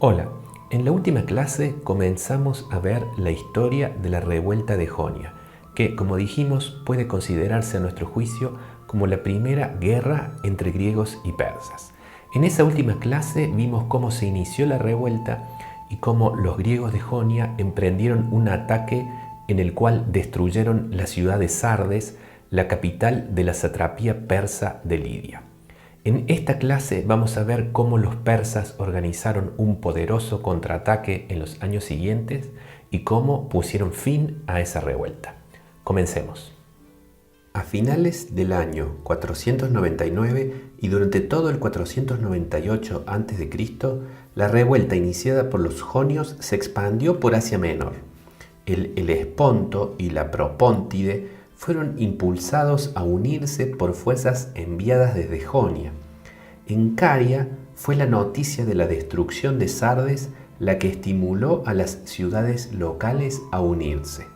Hola, en la última clase comenzamos a ver la historia de la revuelta de Jonia, que, como dijimos, puede considerarse a nuestro juicio como la primera guerra entre griegos y persas. En esa última clase vimos cómo se inició la revuelta y cómo los griegos de Jonia emprendieron un ataque en el cual destruyeron la ciudad de Sardes, la capital de la satrapía persa de Lidia. En esta clase vamos a ver cómo los persas organizaron un poderoso contraataque en los años siguientes y cómo pusieron fin a esa revuelta. Comencemos. A finales del año 499 y durante todo el 498 a.C., la revuelta iniciada por los jonios se expandió por Asia Menor. El Helesponto y la Propóntide fueron impulsados a unirse por fuerzas enviadas desde Jonia. En Caria fue la noticia de la destrucción de Sardes la que estimuló a las ciudades locales a unirse.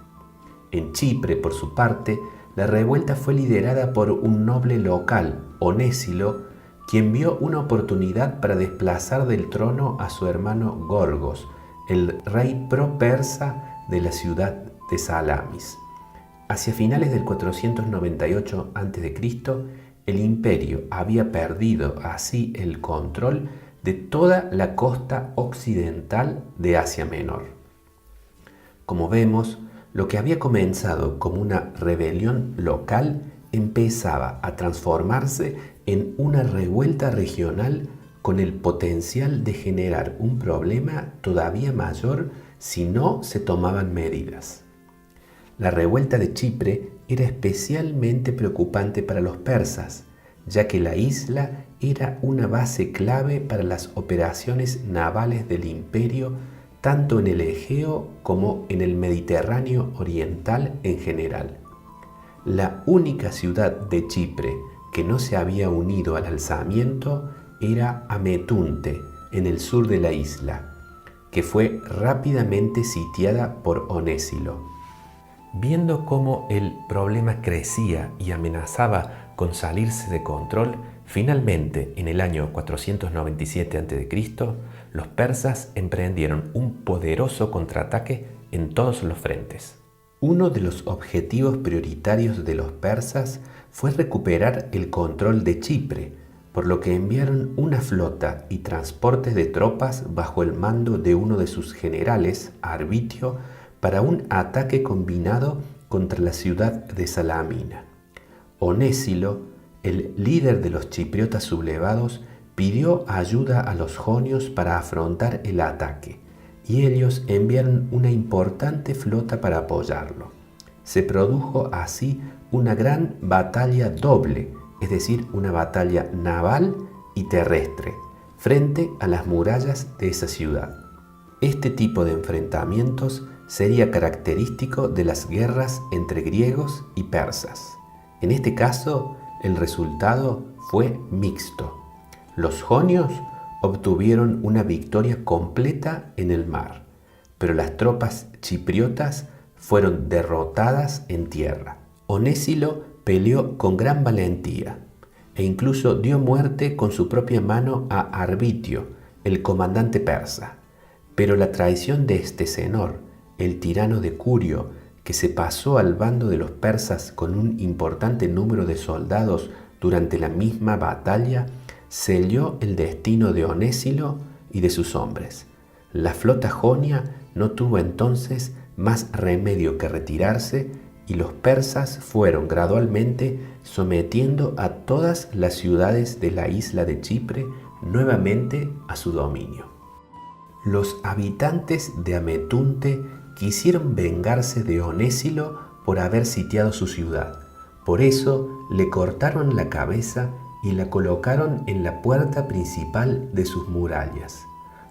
En Chipre, por su parte, la revuelta fue liderada por un noble local, Onésilo, quien vio una oportunidad para desplazar del trono a su hermano Gorgos, el rey pro-persa de la ciudad de Salamis. Hacia finales del 498 a.C., el imperio había perdido así el control de toda la costa occidental de Asia Menor. Como vemos, lo que había comenzado como una rebelión local empezaba a transformarse en una revuelta regional con el potencial de generar un problema todavía mayor si no se tomaban medidas. La revuelta de Chipre era especialmente preocupante para los persas, ya que la isla era una base clave para las operaciones navales del imperio, tanto en el Egeo como en el Mediterráneo oriental en general. La única ciudad de Chipre que no se había unido al alzamiento era Ametunte, en el sur de la isla, que fue rápidamente sitiada por Onésilo. Viendo cómo el problema crecía y amenazaba con salirse de control, finalmente, en el año 497 a.C., los persas emprendieron un poderoso contraataque en todos los frentes. Uno de los objetivos prioritarios de los persas fue recuperar el control de Chipre, por lo que enviaron una flota y transportes de tropas bajo el mando de uno de sus generales, Arbitio, para un ataque combinado contra la ciudad de Salamina. Onésilo, el líder de los chipriotas sublevados, pidió ayuda a los jonios para afrontar el ataque, y ellos enviaron una importante flota para apoyarlo. Se produjo así una gran batalla doble, es decir, una batalla naval y terrestre, frente a las murallas de esa ciudad. Este tipo de enfrentamientos sería característico de las guerras entre griegos y persas. En este caso, el resultado fue mixto. Los jonios obtuvieron una victoria completa en el mar, pero las tropas chipriotas fueron derrotadas en tierra. Onésilo peleó con gran valentía e incluso dio muerte con su propia mano a Arbitio, el comandante persa. Pero la traición de Estesenor, el tirano de Curio, que se pasó al bando de los persas con un importante número de soldados durante la misma batalla, selló el destino de Onésilo y de sus hombres. La flota jonia no tuvo entonces más remedio que retirarse y los persas fueron gradualmente sometiendo a todas las ciudades de la isla de Chipre nuevamente a su dominio. Los habitantes de Ametunte quisieron vengarse de Onésilo por haber sitiado su ciudad. Por eso le cortaron la cabeza y la colocaron en la puerta principal de sus murallas.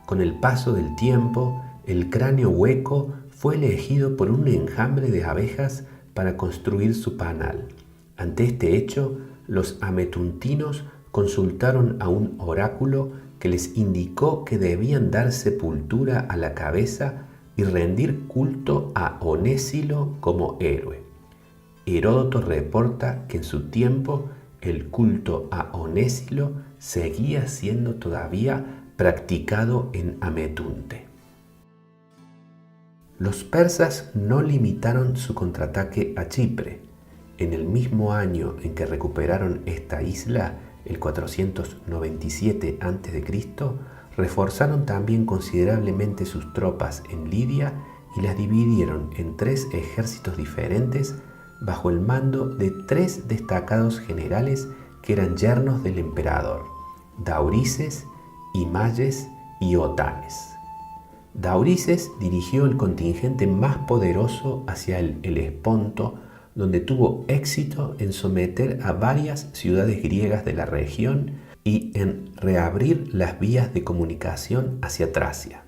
Con el paso del tiempo, el cráneo hueco fue elegido por un enjambre de abejas para construir su panal. Ante este hecho, los ametuntinos consultaron a un oráculo que les indicó que debían dar sepultura a la cabeza y rendir culto a Onésilo como héroe. Heródoto reporta que en su tiempo el culto a Onésilo seguía siendo todavía practicado en Ametunte. Los persas no limitaron su contraataque a Chipre. En el mismo año en que recuperaron esta isla, el 497 a.C., reforzaron también considerablemente sus tropas en Lidia y las dividieron en 3 ejércitos diferentes bajo el mando de 3 destacados generales que eran yernos del emperador: Daurices, Imayes y Otanes. Daurices dirigió el contingente más poderoso hacia el Helesponto, donde tuvo éxito en someter a varias ciudades griegas de la región y en reabrir las vías de comunicación hacia Tracia.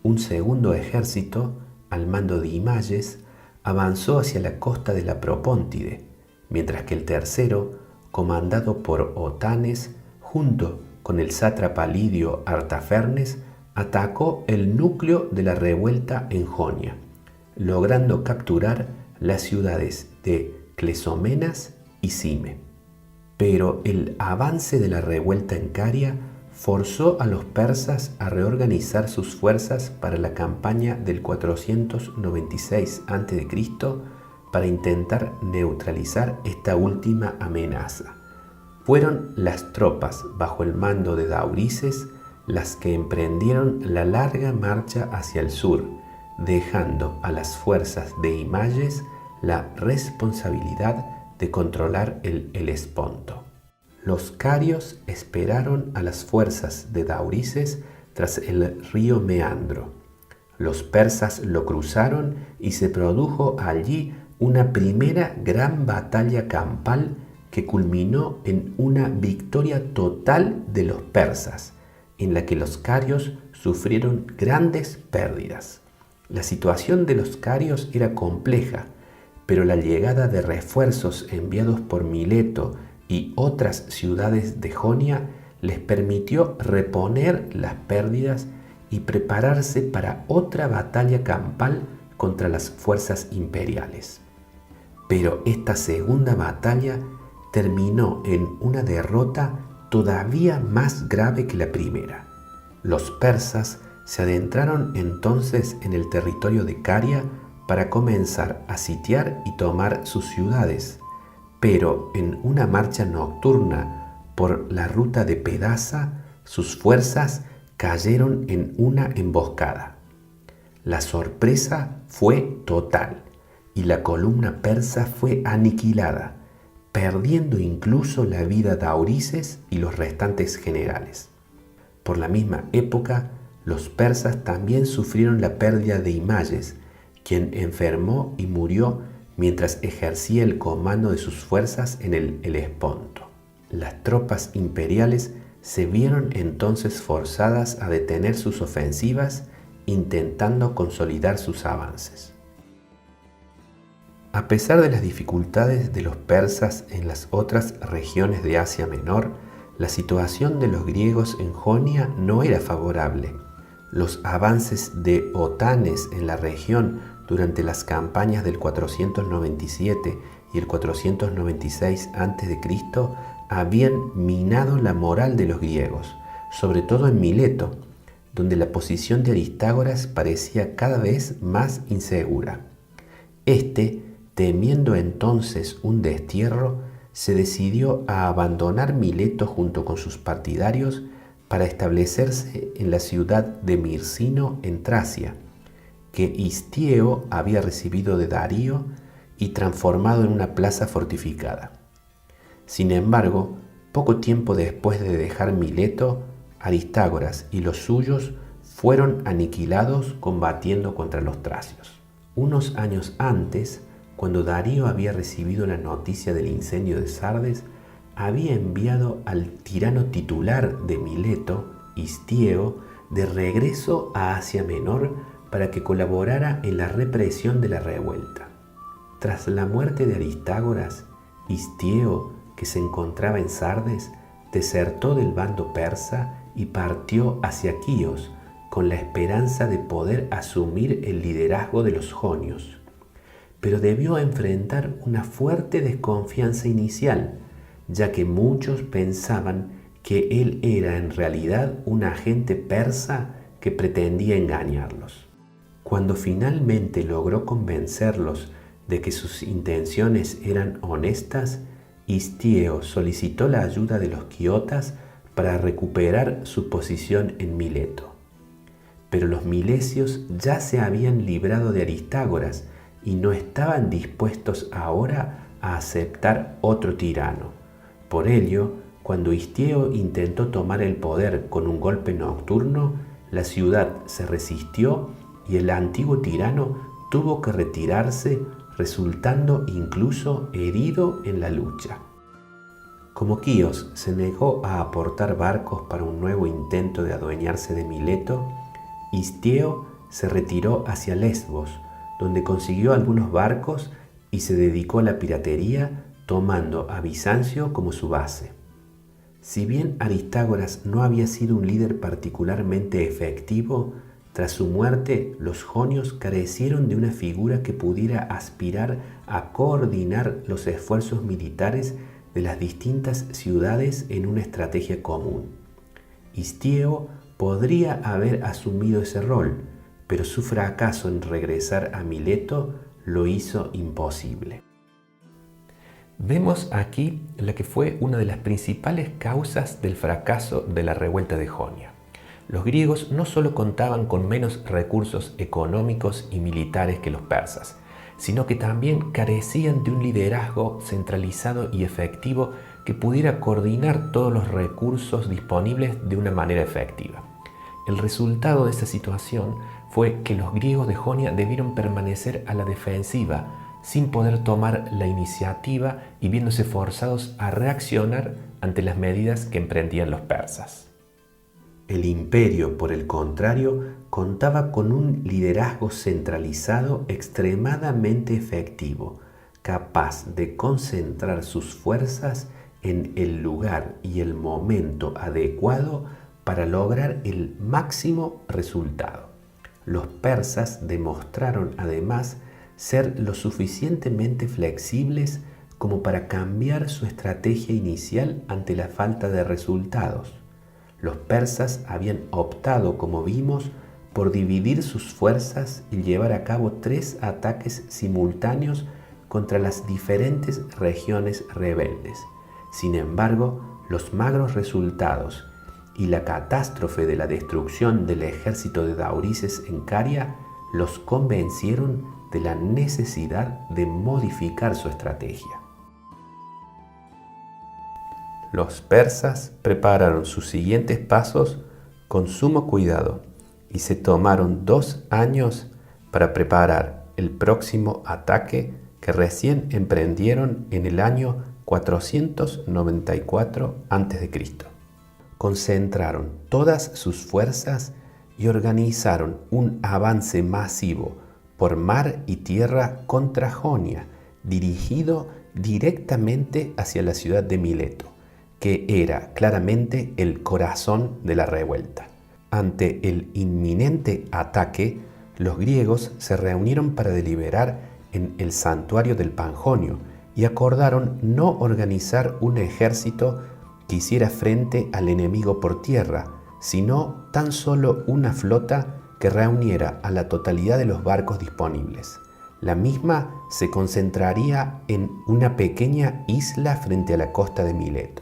Un segundo ejército, al mando de Imayes, avanzó hacia la costa de la Propóntide, mientras que el tercero, comandado por Otanes, junto con el sátrapa lidio Artafernes, atacó el núcleo de la revuelta en Jonia, logrando capturar las ciudades de Clesomenas y Cime. Pero el avance de la revuelta en Caria forzó a los persas a reorganizar sus fuerzas para la campaña del 496 a.C. para intentar neutralizar esta última amenaza. Fueron las tropas bajo el mando de Daurices las que emprendieron la larga marcha hacia el sur, dejando a las fuerzas de Imayes la responsabilidad de controlar el Helesponto. Los carios esperaron a las fuerzas de Daurices tras el río Meandro. Los persas lo cruzaron y se produjo allí una primera gran batalla campal que culminó en una victoria total de los persas, en la que los carios sufrieron grandes pérdidas. La situación de los carios era compleja, pero la llegada de refuerzos enviados por Mileto y otras ciudades de Jonia les permitió reponer las pérdidas y prepararse para otra batalla campal contra las fuerzas imperiales. Pero esta segunda batalla terminó en una derrota todavía más grave que la primera. Los persas se adentraron entonces en el territorio de Caria para comenzar a sitiar y tomar sus ciudades, pero en una marcha nocturna por la ruta de Pedasa, sus fuerzas cayeron en una emboscada. La sorpresa fue total y la columna persa fue aniquilada, perdiendo incluso la vida Daurices y los restantes generales. Por la misma época, los persas también sufrieron la pérdida de Imayes, quien enfermó y murió mientras ejercía el comando de sus fuerzas en el Helesponto. Las tropas imperiales se vieron entonces forzadas a detener sus ofensivas, intentando consolidar sus avances. A pesar de las dificultades de los persas en las otras regiones de Asia Menor, la situación de los griegos en Jonia no era favorable. Los avances de Otanes en la región durante las campañas del 497 y el 496 a.C. habían minado la moral de los griegos, sobre todo en Mileto, donde la posición de Aristágoras parecía cada vez más insegura. Este, temiendo entonces un destierro, se decidió a abandonar Mileto junto con sus partidarios para establecerse en la ciudad de Mirsino en Tracia, que Histieo había recibido de Darío y transformado en una plaza fortificada. Sin embargo, poco tiempo después de dejar Mileto, Aristágoras y los suyos fueron aniquilados combatiendo contra los tracios. Unos años antes, cuando Darío había recibido la noticia del incendio de Sardes, había enviado al tirano titular de Mileto, Histieo, de regreso a Asia Menor para que colaborara en la represión de la revuelta. Tras la muerte de Aristágoras, Histieo, que se encontraba en Sardes, desertó del bando persa y partió hacia Quíos con la esperanza de poder asumir el liderazgo de los jonios. Pero debió enfrentar una fuerte desconfianza inicial, ya que muchos pensaban que él era en realidad un agente persa que pretendía engañarlos. Cuando finalmente logró convencerlos de que sus intenciones eran honestas, Histieo solicitó la ayuda de los quiotas para recuperar su posición en Mileto. Pero los milesios ya se habían librado de Aristágoras y no estaban dispuestos ahora a aceptar otro tirano. Por ello, cuando Histieo intentó tomar el poder con un golpe nocturno, la ciudad se resistió y el antiguo tirano tuvo que retirarse, resultando incluso herido en la lucha. Como Quíos se negó a aportar barcos para un nuevo intento de adueñarse de Mileto, Histieo se retiró hacia Lesbos, donde consiguió algunos barcos y se dedicó a la piratería, tomando a Bizancio como su base. Si bien Aristágoras no había sido un líder particularmente efectivo, tras su muerte los jonios carecieron de una figura que pudiera aspirar a coordinar los esfuerzos militares de las distintas ciudades en una estrategia común. Histieo podría haber asumido ese rol, pero su fracaso en regresar a Mileto lo hizo imposible. Vemos aquí la que fue una de las principales causas del fracaso de la revuelta de Jonia. Los griegos no solo contaban con menos recursos económicos y militares que los persas, sino que también carecían de un liderazgo centralizado y efectivo que pudiera coordinar todos los recursos disponibles de una manera efectiva. El resultado de esta situación fue que los griegos de Jonia debieron permanecer a la defensiva, sin poder tomar la iniciativa y viéndose forzados a reaccionar ante las medidas que emprendían los persas. El imperio, por el contrario, contaba con un liderazgo centralizado extremadamente efectivo, capaz de concentrar sus fuerzas en el lugar y el momento adecuado para lograr el máximo resultado. Los persas demostraron además ser lo suficientemente flexibles como para cambiar su estrategia inicial ante la falta de resultados. Los persas habían optado, como vimos, por dividir sus fuerzas y llevar a cabo 3 ataques simultáneos contra las diferentes regiones rebeldes. Sin embargo, los magros resultados y la catástrofe de la destrucción del ejército de Daurices en Caria los convencieron de la necesidad de modificar su estrategia. Los persas prepararon sus siguientes pasos con sumo cuidado y se tomaron 2 años para preparar el próximo ataque que recién emprendieron en el año 494 a.C. Concentraron todas sus fuerzas y organizaron un avance masivo por mar y tierra contra Jonia, dirigido directamente hacia la ciudad de Mileto, que era claramente el corazón de la revuelta. Ante el inminente ataque, los griegos se reunieron para deliberar en el santuario del Panjonio y acordaron no organizar un ejército que hiciera frente al enemigo por tierra, sino tan solo una flota que reuniera a la totalidad de los barcos disponibles. La misma se concentraría en una pequeña isla frente a la costa de Mileto.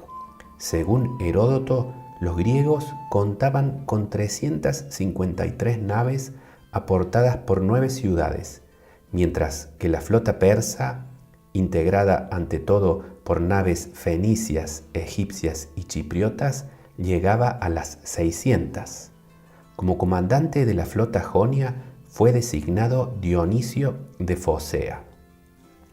Según Heródoto, los griegos contaban con 353 naves aportadas por 9 ciudades, mientras que la flota persa, integrada ante todo por naves fenicias, egipcias y chipriotas, llegaba a las 600. Como comandante de la flota jonia fue designado Dionisio de Focea.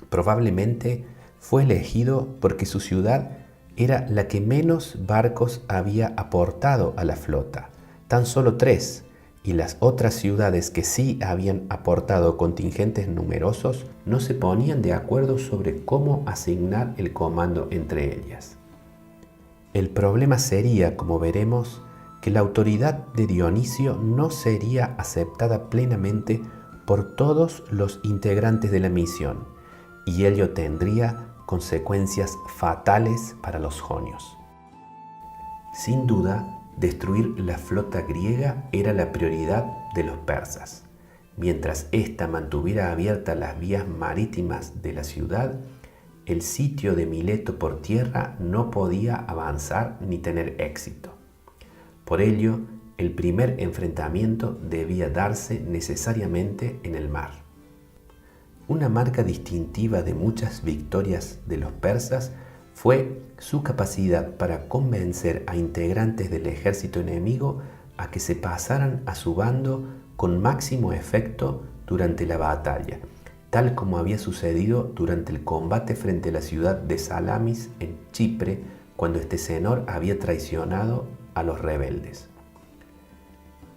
Probablemente fue elegido porque su ciudad era la que menos barcos había aportado a la flota, tan solo 3, y las otras ciudades que sí habían aportado contingentes numerosos no se ponían de acuerdo sobre cómo asignar el comando entre ellas. El problema sería, como veremos, que la autoridad de Dionisio no sería aceptada plenamente por todos los integrantes de la misión, y ello tendría consecuencias fatales para los jonios. Sin duda, destruir la flota griega era la prioridad de los persas. Mientras ésta mantuviera abiertas las vías marítimas de la ciudad, el sitio de Mileto por tierra no podía avanzar ni tener éxito. Por ello, el primer enfrentamiento debía darse necesariamente en el mar. Una marca distintiva de muchas victorias de los persas fue su capacidad para convencer a integrantes del ejército enemigo a que se pasaran a su bando con máximo efecto durante la batalla, tal como había sucedido durante el combate frente a la ciudad de Salamis en Chipre, cuando Estesenor había traicionado a los rebeldes.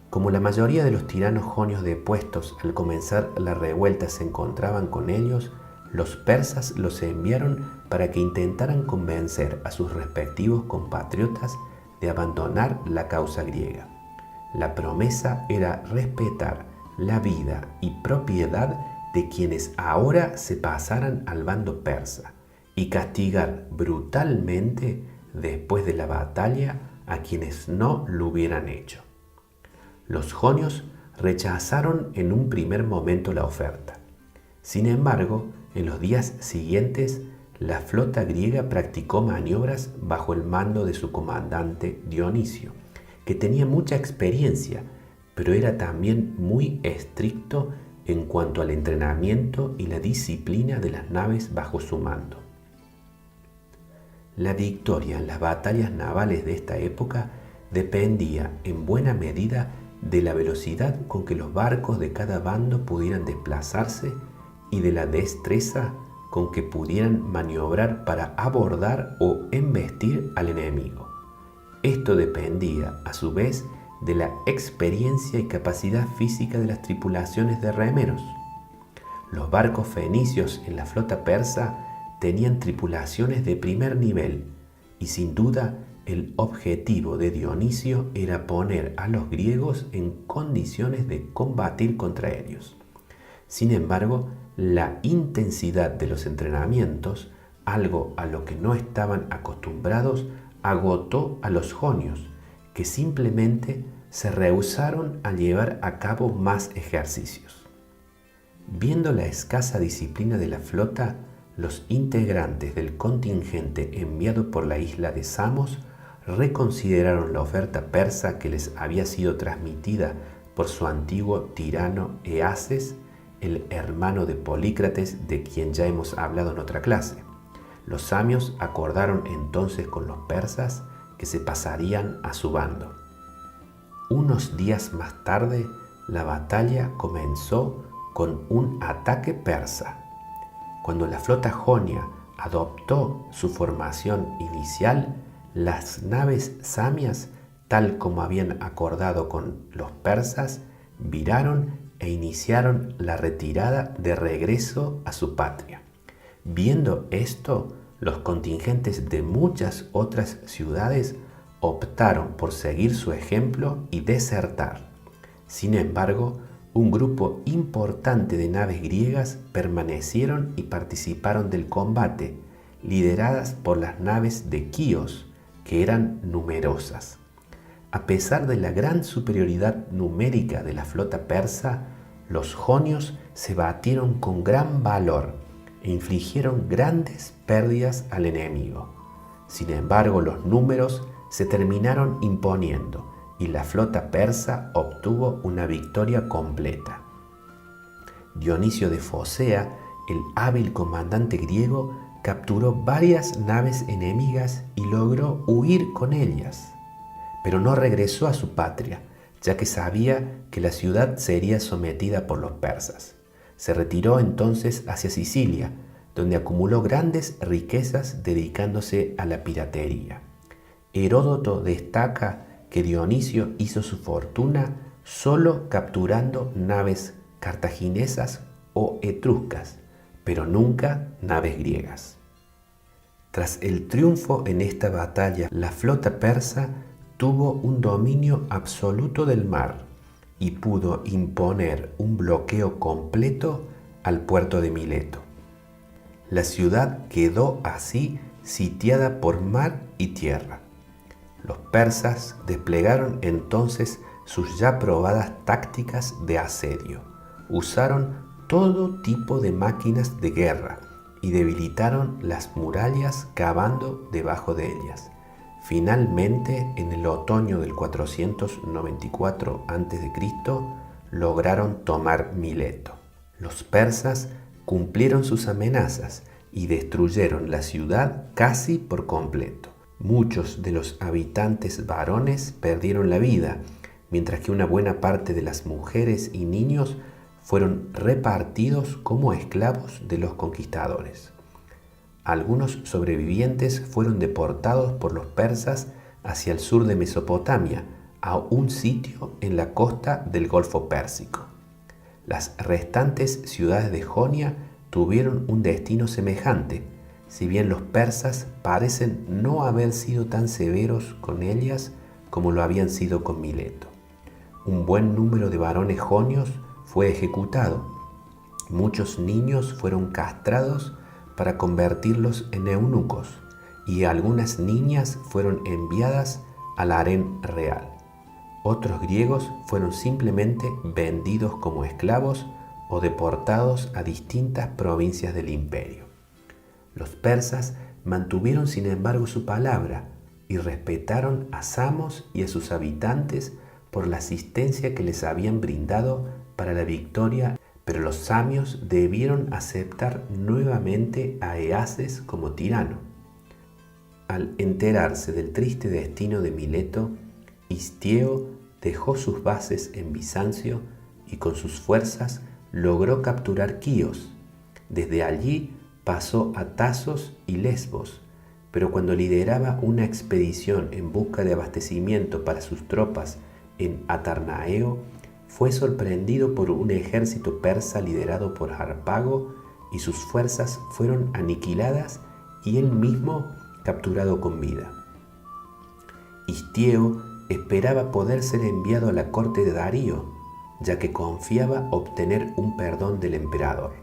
Como la mayoría de los tiranos jonios depuestos al comenzar la revuelta se encontraban con ellos, los persas los enviaron para que intentaran convencer a sus respectivos compatriotas de abandonar la causa griega. La promesa era respetar la vida y propiedad de quienes ahora se pasaran al bando persa y castigar brutalmente después de la batalla a quienes no lo hubieran hecho. Los jonios rechazaron en un primer momento la oferta. Sin embargo, en los días siguientes, la flota griega practicó maniobras bajo el mando de su comandante Dionisio, que tenía mucha experiencia, pero era también muy estricto en cuanto al entrenamiento y la disciplina de las naves bajo su mando. La victoria en las batallas navales de esta época dependía en buena medida de la velocidad con que los barcos de cada bando pudieran desplazarse y de la destreza con que pudieran maniobrar para abordar o embestir al enemigo. Esto dependía, a su vez, de la experiencia y capacidad física de las tripulaciones de remeros. Los barcos fenicios en la flota persa tenían tripulaciones de primer nivel y sin duda el objetivo de Dionisio era poner a los griegos en condiciones de combatir contra ellos. Sin embargo, la intensidad de los entrenamientos, algo a lo que no estaban acostumbrados, agotó a los jonios, que simplemente se rehusaron a llevar a cabo más ejercicios. Viendo la escasa disciplina de la flota, los integrantes del contingente enviado por la isla de Samos reconsideraron la oferta persa que les había sido transmitida por su antiguo tirano Eaces, el hermano de Polícrates, de quien ya hemos hablado en otra clase. Los samios acordaron entonces con los persas que se pasarían a su bando. Unos días más tarde, la batalla comenzó con un ataque persa. Cuando la flota jonia adoptó su formación inicial, las naves samias, tal como habían acordado con los persas, viraron e iniciaron la retirada de regreso a su patria. Viendo esto, los contingentes de muchas otras ciudades optaron por seguir su ejemplo y desertar. Sin embargo, un grupo importante de naves griegas permanecieron y participaron del combate, lideradas por las naves de Quíos, que eran numerosas. A pesar de la gran superioridad numérica de la flota persa, los jonios se batieron con gran valor e infligieron grandes pérdidas al enemigo. Sin embargo, los números se terminaron imponiendo y la flota persa obtuvo una victoria completa. Dionisio de Focea, el hábil comandante griego, capturó varias naves enemigas y logró huir con ellas, pero no regresó a su patria, ya que sabía que la ciudad sería sometida por los persas. Se retiró entonces hacia Sicilia, donde acumuló grandes riquezas dedicándose a la piratería. Heródoto destaca que Dionisio hizo su fortuna solo capturando naves cartaginesas o etruscas, pero nunca naves griegas. Tras el triunfo en esta batalla, la flota persa tuvo un dominio absoluto del mar y pudo imponer un bloqueo completo al puerto de Mileto. La ciudad quedó así sitiada por mar y tierra. Los persas desplegaron entonces sus ya probadas tácticas de asedio. Usaron todo tipo de máquinas de guerra y debilitaron las murallas cavando debajo de ellas. Finalmente, en el otoño del 494 a.C., lograron tomar Mileto. Los persas cumplieron sus amenazas y destruyeron la ciudad casi por completo. Muchos de los habitantes varones perdieron la vida, mientras que una buena parte de las mujeres y niños fueron repartidos como esclavos de los conquistadores. Algunos sobrevivientes fueron deportados por los persas hacia el sur de Mesopotamia, a un sitio en la costa del Golfo Pérsico. Las restantes ciudades de Jonia tuvieron un destino semejante, si bien los persas parecen no haber sido tan severos con ellas como lo habían sido con Mileto. Un buen número de varones jonios fue ejecutado. Muchos niños fueron castrados para convertirlos en eunucos, y algunas niñas fueron enviadas al harén real. Otros griegos fueron simplemente vendidos como esclavos o deportados a distintas provincias del imperio. Los persas mantuvieron sin embargo su palabra y respetaron a Samos y a sus habitantes por la asistencia que les habían brindado para la victoria, pero los samios debieron aceptar nuevamente a Eaces como tirano. Al enterarse del triste destino de Mileto, Histieo dejó sus bases en Bizancio y con sus fuerzas logró capturar Quíos. Desde allí pasó a Tasos y Lesbos, pero cuando lideraba una expedición en busca de abastecimiento para sus tropas en Atarnaeo, fue sorprendido por un ejército persa liderado por Harpago y sus fuerzas fueron aniquiladas y él mismo capturado con vida. Histieo esperaba poder ser enviado a la corte de Darío, ya que confiaba obtener un perdón del emperador.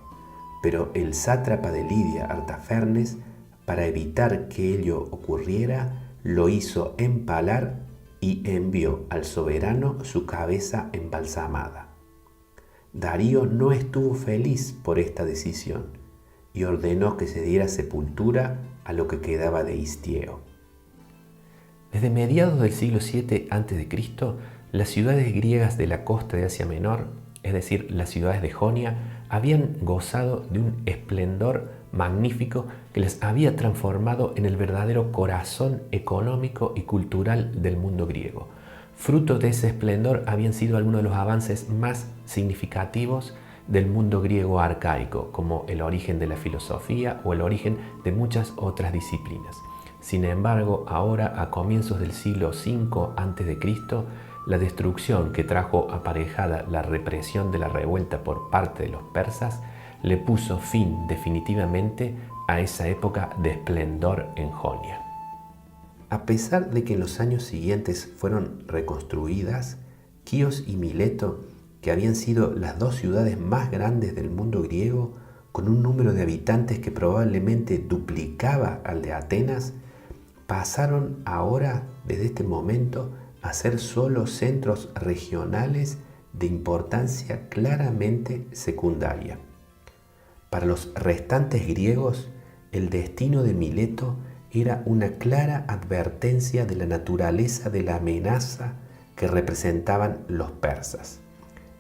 Pero el sátrapa de Lidia, Artafernes, para evitar que ello ocurriera, lo hizo empalar y envió al soberano su cabeza embalsamada. Darío no estuvo feliz por esta decisión y ordenó que se diera sepultura a lo que quedaba de Histieo. Desde mediados del siglo VII a.C., las ciudades griegas de la costa de Asia Menor, es decir, las ciudades de Jonia, habían gozado de un esplendor magnífico que les había transformado en el verdadero corazón económico y cultural del mundo griego. Fruto de ese esplendor habían sido algunos de los avances más significativos del mundo griego arcaico, como el origen de la filosofía o el origen de muchas otras disciplinas. Sin embargo, ahora, a comienzos del siglo V a.C., la destrucción que trajo aparejada la represión de la revuelta por parte de los persas le puso fin definitivamente a esa época de esplendor en Jonia. A pesar de que en los años siguientes fueron reconstruidas, Quíos y Mileto, que habían sido las dos ciudades más grandes del mundo griego, con un número de habitantes que probablemente duplicaba al de Atenas, pasaron ahora, desde este momento, a ser solo centros regionales de importancia claramente secundaria. Para los restantes griegos, el destino de Mileto era una clara advertencia de la naturaleza de la amenaza que representaban los persas.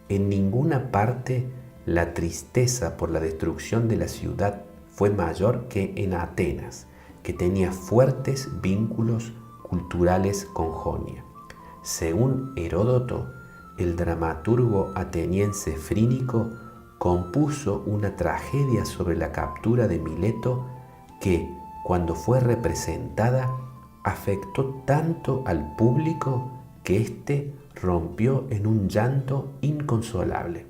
En ninguna parte la tristeza por la destrucción de la ciudad fue mayor que en Atenas, que tenía fuertes vínculos culturales con Jonia. Según Heródoto, el dramaturgo ateniense Frínico compuso una tragedia sobre la captura de Mileto que, cuando fue representada, afectó tanto al público que éste rompió en un llanto inconsolable.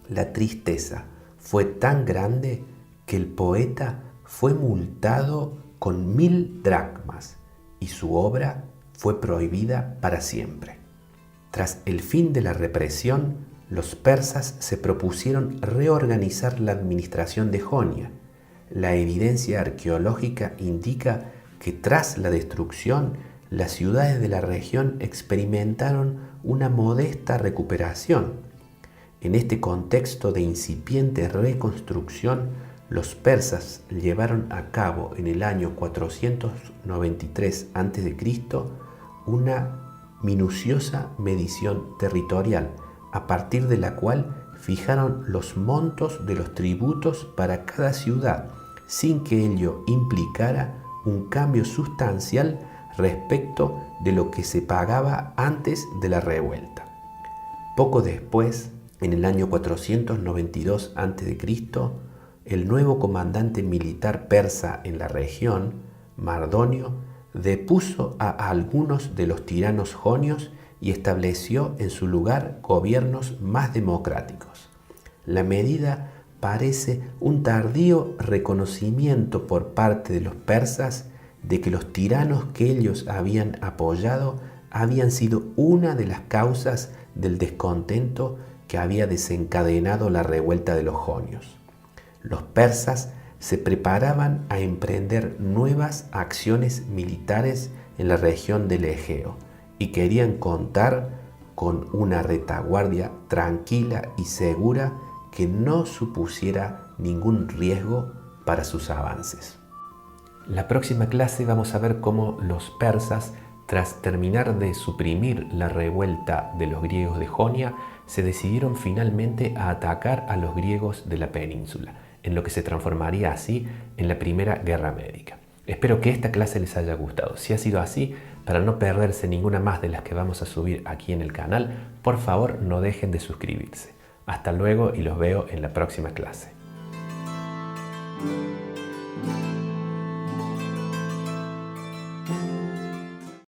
La tristeza fue tan grande que el poeta fue multado con 1000 dracmas y su obra fue prohibida para siempre. Tras el fin de la represión, los persas se propusieron reorganizar la administración de Jonia. La evidencia arqueológica indica que tras la destrucción, las ciudades de la región experimentaron una modesta recuperación. En este contexto de incipiente reconstrucción, los persas llevaron a cabo en el año 493 a.C. una minuciosa medición territorial, a partir de la cual fijaron los montos de los tributos para cada ciudad, sin que ello implicara un cambio sustancial respecto de lo que se pagaba antes de la revuelta. Poco después, en el año 492 a.C., el nuevo comandante militar persa en la región, Mardonio, depuso a algunos de los tiranos jonios y estableció en su lugar gobiernos más democráticos. La medida parece un tardío reconocimiento por parte de los persas de que los tiranos que ellos habían apoyado habían sido una de las causas del descontento que había desencadenado la revuelta de los jonios. Los persas se preparaban a emprender nuevas acciones militares en la región del Egeo y querían contar con una retaguardia tranquila y segura que no supusiera ningún riesgo para sus avances. La próxima clase vamos a ver cómo los persas, tras terminar de suprimir la revuelta de los griegos de Jonia, se decidieron finalmente a atacar a los griegos de la península, en lo que se transformaría así en la Primera Guerra Médica. Espero que esta clase les haya gustado. Si ha sido así, para no perderse ninguna más de las que vamos a subir aquí en el canal, por favor no dejen de suscribirse. Hasta luego y los veo en la próxima clase.